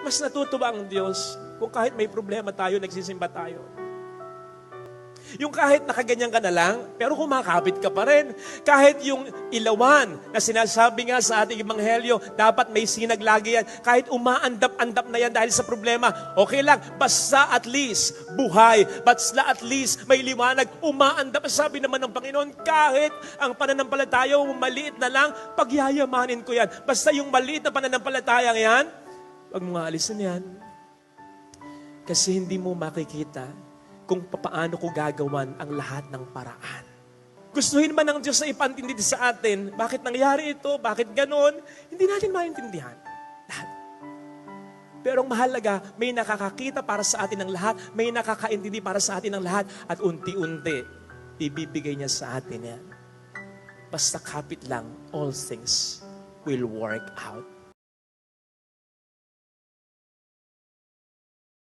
Mas natutuwa ang Diyos kung kahit may problema tayo, nagsisimba tayo. Yung kahit nakaganyan ka na lang, pero kumakapit ka pa rin. Kahit yung ilawan na sinasabi nga sa ating ebanghelyo, dapat may sinag lagi yan. Kahit umaandap-andap na yan dahil sa problema, okay lang. Basta at least buhay. Basta at least may liwanag. Umaandap. Sabi naman ng Panginoon, kahit ang pananampalataya maliit na lang, pagyayamanin ko yan. Basta yung maliit na pananampalataya yan, wag mo nga alisin yan. Kasi hindi mo makikita kung paano ko gagawan ang lahat ng paraan. Gustuhin man ng Diyos na ipantindi sa atin, bakit nangyari ito, bakit ganon, hindi natin maintindihan. Lahat. Pero ang mahalaga, may nakakakita para sa atin ng lahat, may nakakaintindi para sa atin ng lahat, at unti-unti, ibibigay niya sa atin yan. Basta kapit lang, all things will work out.